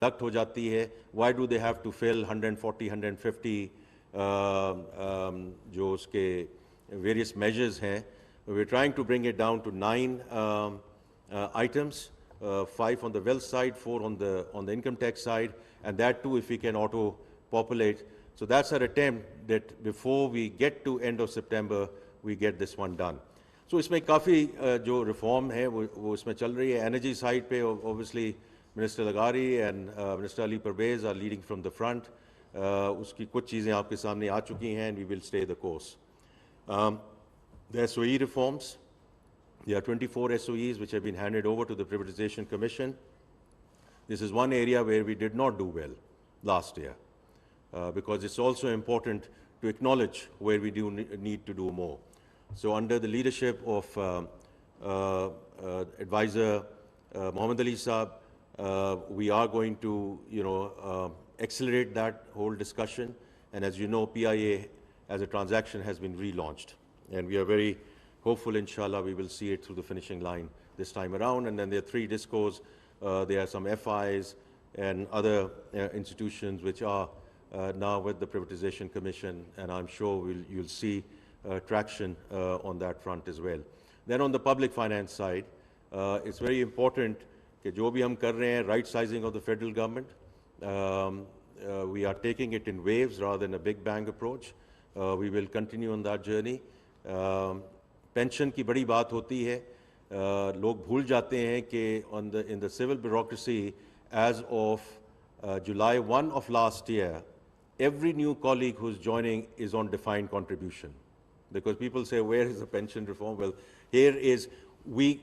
conduct हो जाती है. Why do they have to fill 140, 150 जो उसके various measures हैं? We're trying to bring it down to 9 items, 5 on the wealth side, 4 on the income tax side, and that too if we can auto-populate. So that's our attempt that before we get to end of September, we get this one done. So इसमें काफ़ी जो reform है वो इसमें चल रही है. Energy side पे obviously Minister Lagari and Minister Ali Parvez are leading from the front. उसकी कुछ चीज़ें आपके सामने आ चुकी हैं and we will stay the course. The SOE reforms, there are 24 SOEs which have been handed over to the Privatization Commission. This is one area where we did not do well last year because it's also important to acknowledge where we do need to do more. So under the leadership of advisor Mohammed Ali Saab, we are going to, accelerate that whole discussion. And as you know, PIA as a transaction has been relaunched. And we are very hopeful, inshallah, we will see it through the finishing line this time around. And then there are 3 discos. There are some FIs and other institutions which are now with the Privatization Commission. And I'm sure you'll see traction on that front as well. Then on the public finance side, it's very important that जो भी हम कर रहे हैं, right sizing of the federal government, we are taking it in waves rather than a big bang approach. We will continue on that journey. Pension की बड़ी बात होती है. लोग भूल जाते हैं कि in the civil bureaucracy, as of July 1 of last year, every new colleague who's joining is on defined contribution. Because people say, where is the pension reform? Well, here is, we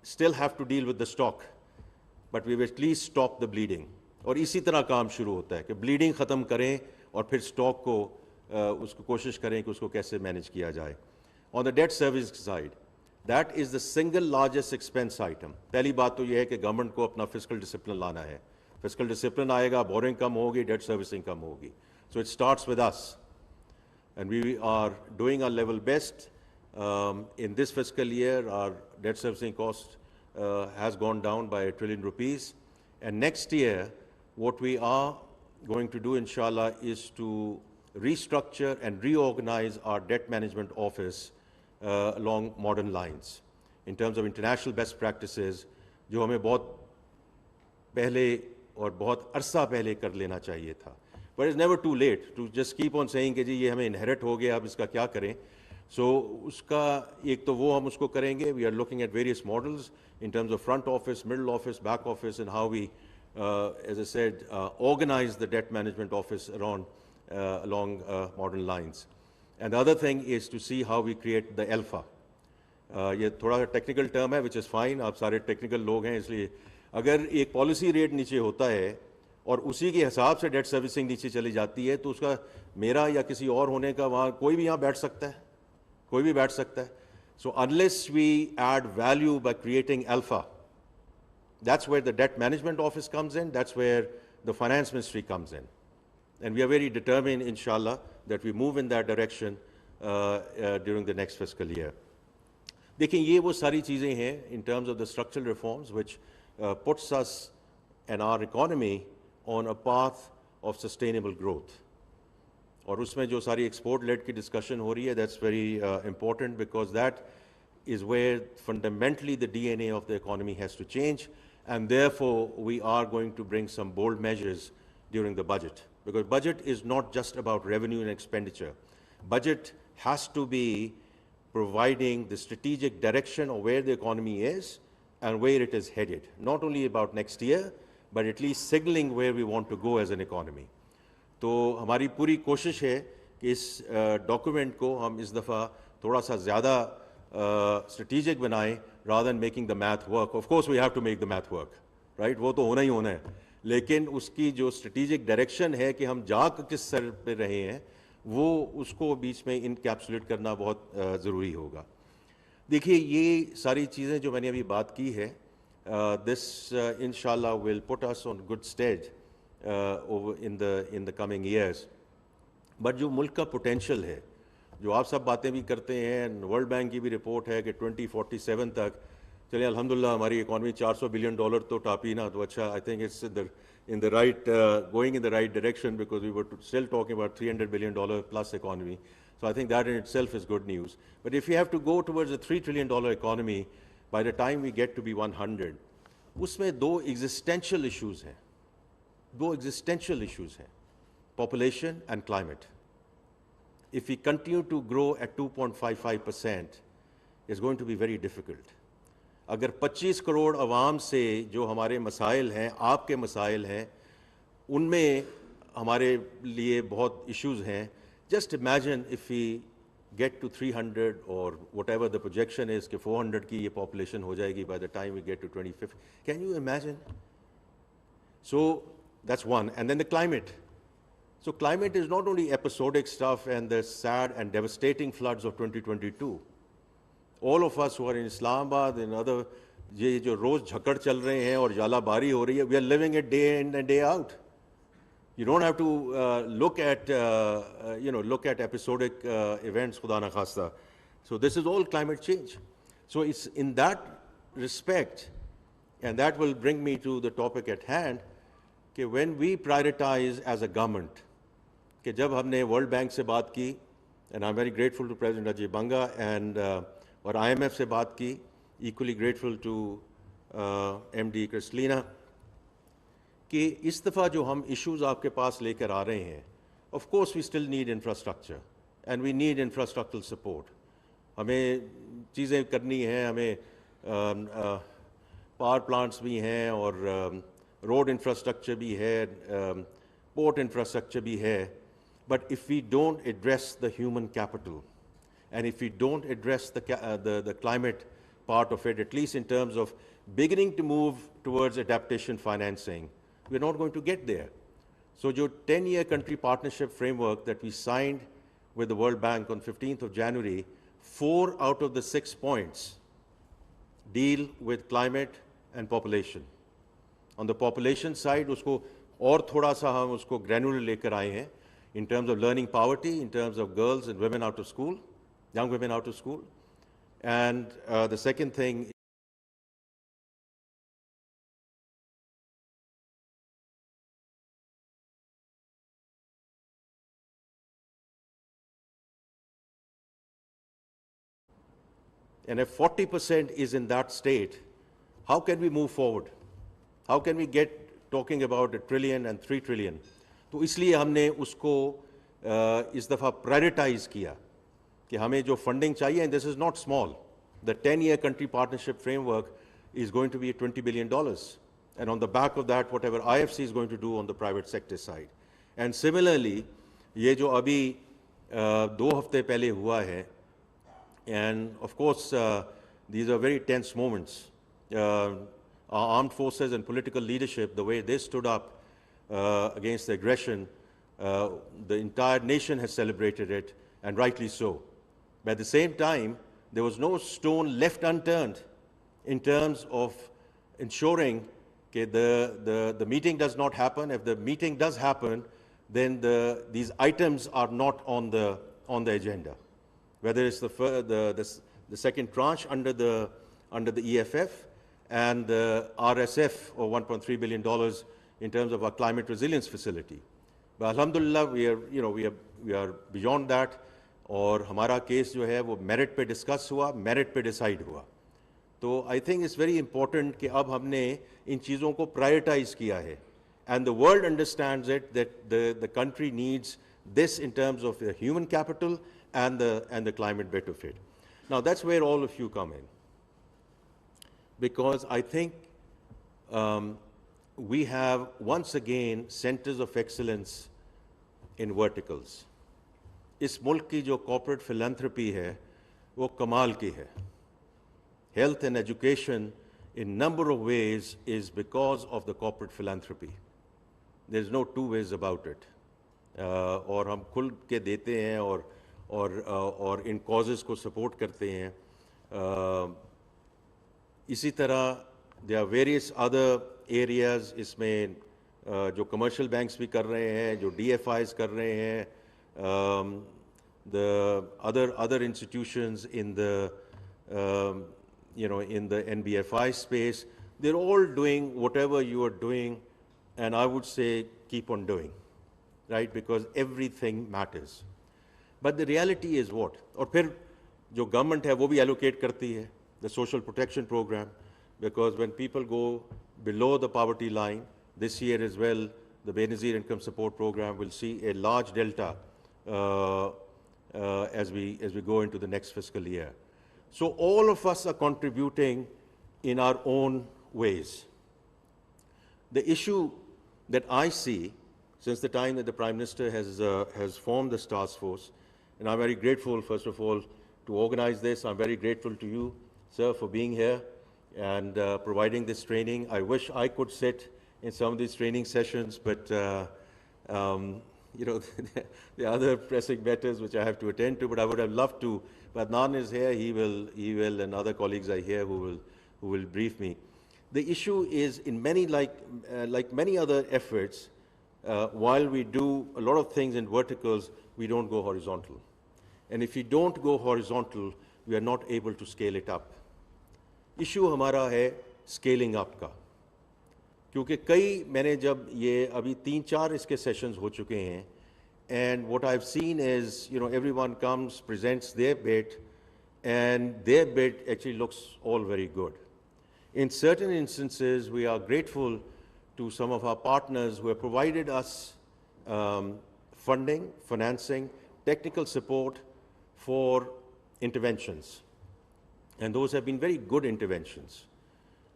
still have to deal with the stock, but we've at least stopped the bleeding. और इसी तरह काम शुरू होता है कि bleeding ख़त्म करें और फिर stock को उसको कोशिश करें कि उसको कैसे manage किया जाए. On the debt service side, that is the single largest expense item. पहली बात तो ये है कि government को अपना fiscal discipline लाना है. Fiscal discipline आएगा, borrowing कम होगी, debt servicing कम होगी. So it starts with us. And we are doing our level best. In this fiscal year, our debt servicing cost has gone down by ₹1 trillion. And next year, what we are going to do, inshallah, is to restructure and reorganize our debt management office along modern lines in terms of international best practices, जो हमें बहुत पहले और बहुत अरसा पहले कर लेना चाहिए था. But it's never too late to just keep on saying कि जी ये हमें inherit हो गया, अब इसका क्या करें. So उसका एक तो वो हम उसको करेंगे. We are looking at various models in terms of front office, middle office, back office, and how we, as I said, organize the debt management office along modern lines. And the other thing is to see how we create the alpha. ये थोड़ा technical term है, which is fine. आप सारे technical लोग हैं, इसलिए अगर एक policy rate नीचे होता है और उसी के हिसाब से डेट सर्विसिंग नीचे चली जाती है तो उसका मेरा या किसी और होने का वहाँ कोई भी यहाँ बैठ सकता है, कोई भी बैठ सकता है. So unless we add value by creating alpha, that's where the debt management office comes in, that's where the finance ministry comes in. And we are very determined, inshallah, that we move in that direction during the next fiscal year. देखिए ये वो सारी चीज़ें हैं in terms of the structural reforms which puts us and our economy on a path of sustainable growth. और उसमें जो सारी export led की discussion हो रही है, that's very important because that is where fundamentally the DNA of the economy has to change, and therefore we are going to bring some bold measures during the budget. Because budget is not just about revenue and expenditure. Budget has to be providing the strategic direction of where the economy is and where it is headed. Not only about next year, but at least signaling where we want to go as an economy. तो हमारी पूरी कोशिश है कि इस document को हम इस दफ़ा थोड़ा सा ज़्यादा strategic बनाएं rather than making the math work. Of course we have to make the math work, right? वो तो होना ही होना है. लेकिन उसकी जो strategic direction है कि हम जा किस सर पे रहे हैं, वो उसको बीच में इनकैप्सुलेट करना बहुत ज़रूरी होगा. देखिए ये सारी चीज़ें जो मैंने अभी बात की है, this inshallah will put us on good stead over in the coming years. But जो मुल्क का potential है, जो आप सब बातें भी करते हैं, वर्ल्ड बैंक की भी रिपोर्ट है कि 2047 तक चलिए अल्हम्दुलिल्लाह हमारी इकॉनमी $400 बिलियन तो टापी ना, तो अच्छा, I think it's in the right, going in the right direction, because we were still talking about $300 billion plus economy. So I think that in itself is good news. But if you have to go towards a $3 trillion economy, by the time we get to be 100, उसमें दो existential issues हैं, population and climate. If we continue to grow at 2.55%, it's going to be very difficult. अगर 25 करोड़ अवाम से जो हमारे मसाइल हैं, आपके मसाइल हैं, उनमें हमारे लिए बहुत इश्यूज़ हैं. Just imagine if we get to 300 or whatever the projection is कि 400 की ये population हो जाएगी by the time we get to 2050. Can you imagine? So that's one. And then the climate. So climate is not only episodic stuff and the sad and devastating floods of 2022. All of us who are in Islamabad and other, ये जो रोज़ झकड़ चल रहे हैं और जालाबारी हो रही है, we are living it day in and day out. You don't have to look at episodic events, खुदा न खास्ता. So this is all climate change. So it's in that respect, and that will bring me to the topic at hand, कि when we prioritize as a government, कि जब हमने World Bank से बात की, and I'm very grateful to President Ajay Banga and और IMF से बात की, equally grateful to MD Kristalina, कि इस दफ़ा जो हम issues आपके पास लेकर आ रहे हैं, of course we still need infrastructure and we need infrastructural support. हमें चीज़ें करनी हैं, हमें power plants भी हैं और road infrastructure भी है, port infrastructure भी है. But if we don't address the human capital, and if we don't address the climate part of it, at least in terms of beginning to move towards adaptation financing, we're not going to get there. So the 10-year country partnership framework that we signed with the World Bank on 15th of January, 4 out of the 6 points deal with climate and population. On the population side, उसको और थोड़ा सा हम उसको granular लेकर आए हैं, in terms of learning poverty, in terms of girls and women out of school, young women out of school. And the second thing, and if 40% is in that state, how can we move forward? How can we get talking about $1 trillion and $3 trillion? तो इसलिए हमने उसको इस दफ़ा prioritise किया कि हमें जो फंडिंग चाहिए, and this is not small. The 10-year country partnership framework is going to be $20 billion. And on the back of that, whatever IFC is going to do on the private sector side. And similarly, ये जो अभी 2 हफ्ते पहले हुआ है, and of course, these are very tense moments. Our armed forces and political leadership, the way they stood up against the aggression, the entire nation has celebrated it, and rightly so. But at the same time, there was no stone left unturned in terms of ensuring that the meeting does not happen. If the meeting does happen, then these items are not on the agenda. Whether it's the second tranche under the EFF and the RSF of $1.3 billion in terms of our climate resilience facility. But alhamdulillah, we are beyond that. और हमारा case जो है वो merit पे discuss हुआ, merit पे decide हुआ. तो I think it's very important कि अब हमने इन चीज़ों को प्रायोरिटाइज किया है. And the world understands it that the country needs this in terms of the human capital and the climate benefit. Now that's where all of you come in, because I think we have once again centers of excellence in verticals. इस मुल्क की जो corporate philanthropy है वो कमाल की है. Health and education in number of ways is because of the corporate philanthropy. There's no two ways about it. और हम खुल के देते हैं और इन causes को support करते हैं. इसी तरह there are various other areas इसमें जो commercial banks भी कर रहे हैं, जो DFIs कर रहे हैं, the other institutions in the in the NBFI space. They're all doing whatever you are doing, and I would say keep on doing, right? Because everything matters. But the reality is what? और फिर जो government है वो भी allocate करती है, the social protection program, because when people go below the poverty line, this year as well, the Benazir Income Support Program will see a large delta as we go into the next fiscal year. So all of us are contributing in our own ways. The issue that I see since the time that the Prime Minister has formed this task force, and I'm very grateful, first of all, to organize this. I'm very grateful to you, sir, for being here and providing this training. I wish I could sit in some of these training sessions, but there are other pressing matters which I have to attend to, but I would have loved to. But Adnan is here, he will, and other colleagues are here who will brief me. The issue is in many, like many other efforts, while we do a lot of things in verticals, we don't go horizontal. And if we don't go horizontal, we are not able to scale it up. Issue हमारा है scaling up का, क्योंकि मैंने जब ये अभी 3-4 इसके sessions हो चुके हैं, and what I've seen is, everyone comes, presents their bit, and their bit actually looks all very good. In certain instances, we are grateful to some of our partners who have provided us funding, financing, technical support for interventions. And those have been very good interventions.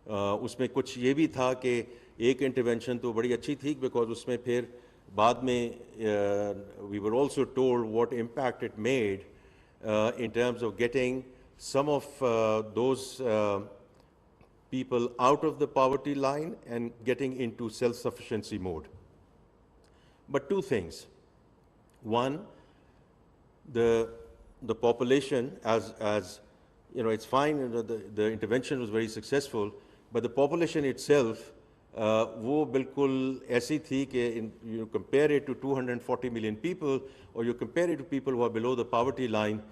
उसमें कुछ ये भी था कि एक intervention तो बड़ी अच्छी थी, because उसमें फिर बाद में we were also told what impact it made in terms of getting some of those people out of the poverty line and getting into self-sufficiency mode. But two things. One, the population, as it's fine, the intervention was very successful, but the population itself, वो बिल्कुल ऐसी थी कि you compare it to 240 million people, or you compare it to people who are below the poverty line,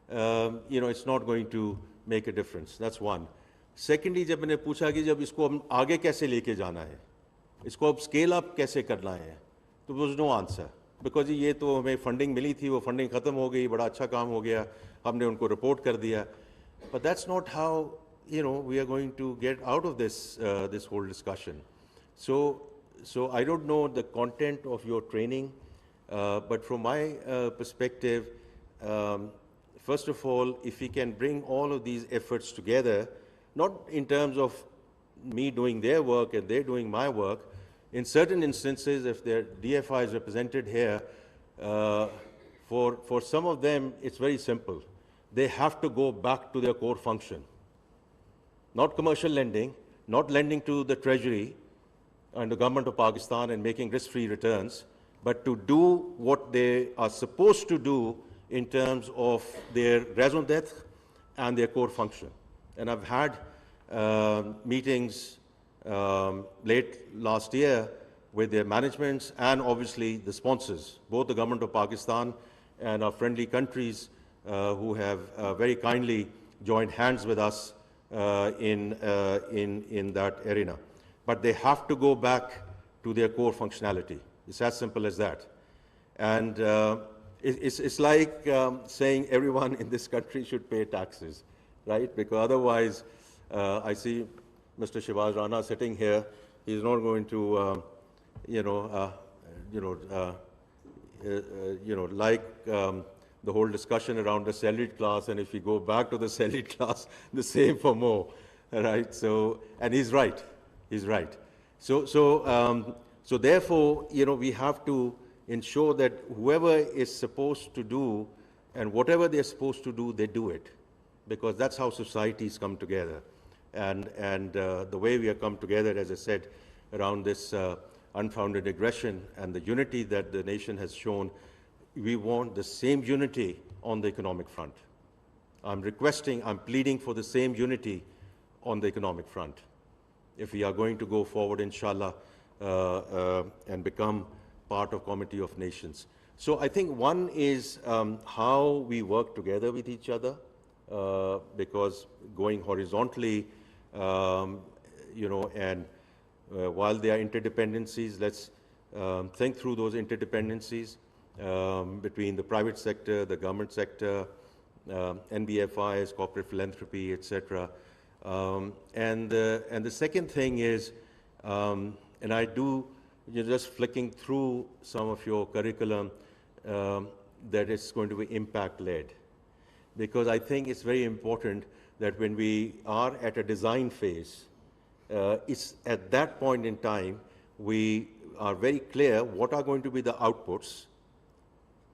it's not going to make a difference. That's one. Secondly, जब मैंने पूछा कि जब इसको हम आगे कैसे लेके जाना है, इसको अब scale up कैसे करना है, तो there was no answer. Because ये तो हमें funding मिली थी, वो funding ख़त्म हो गई, बड़ा अच्छा काम हो गया, हमने उनको report कर दिया. But that's not how, we are going to get out of this whole discussion. So I don't know the content of your training, but from my perspective, first of all, if we can bring all of these efforts together, not in terms of me doing their work and they're doing my work. In certain instances, if their DFI is represented here, for some of them, it's very simple. They have to go back to their core function. Not commercial lending, not lending to the Treasury and the government of Pakistan and making risk-free returns, but to do what they are supposed to do in terms of their raison d'etre and their core function. And I've had meetings late last year with their managements and obviously the sponsors, both the government of Pakistan and our friendly countries who have very kindly joined hands with us in that arena. But they have to go back to their core functionality. It's as simple as that. And it's like saying everyone in this country should pay taxes, right? Because otherwise, I see Mr. Shivaz Rana sitting here. He's not going to, like the whole discussion around the salaried class. And if we go back to the salaried class, the same for more, right? So, and he's right. He's right. So therefore, we have to ensure that whoever is supposed to do and whatever they're supposed to do, they do it, because that's how societies come together. And the way we have come together, as I said, around this unfounded aggression and the unity that the nation has shown, we want the same unity on the economic front. I'm pleading for the same unity on the economic front. If we are going to go forward, inshallah, and become part of Committee of Nations. So I think one is how we work together with each other. because going horizontally, and while there are interdependencies, let's think through those interdependencies between the private sector, the government sector, NBFIs, corporate philanthropy, etc. And the second thing is, and I do, just flicking through some of your curriculum, that it's going to be impact-led. Because I think it's very important that when we are at a design phase, it's at that point in time, we are very clear what are going to be the outputs,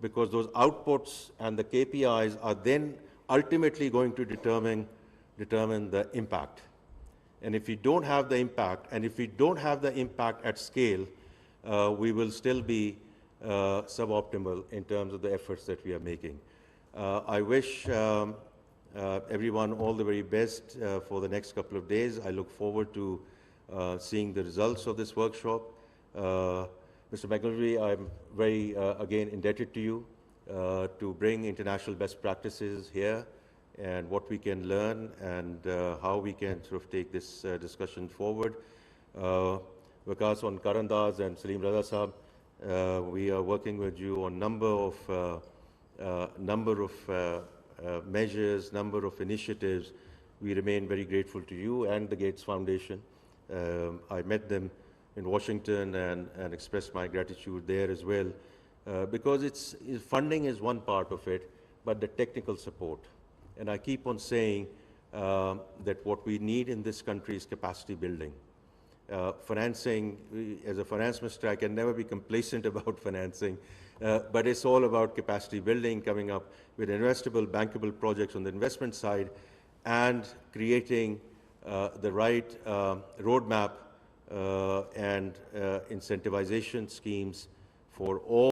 because those outputs and the KPIs are then ultimately going to determine the impact. And if we don't have the impact, and if we don't have the impact at scale, we will still be suboptimal in terms of the efforts that we are making. I wish everyone all the very best for the next couple of days. I look forward to seeing the results of this workshop. Mr. McGillivray, I'm very, again, indebted to you to bring international best practices here and what we can learn and how we can sort of take this discussion forward. Vikas on Karandaz and Salim Raza Sahab, we are working with you on number of measures, number of initiatives. We remain very grateful to you and the Gates Foundation. I met them in Washington and expressed my gratitude there as well, because funding is one part of it, but the technical support. And I keep on saying that what we need in this country is capacity building. Financing, as a finance minister, I can never be complacent about financing, but it's all about capacity building, coming up with investable, bankable projects on the investment side, and creating the right roadmap and incentivization schemes for all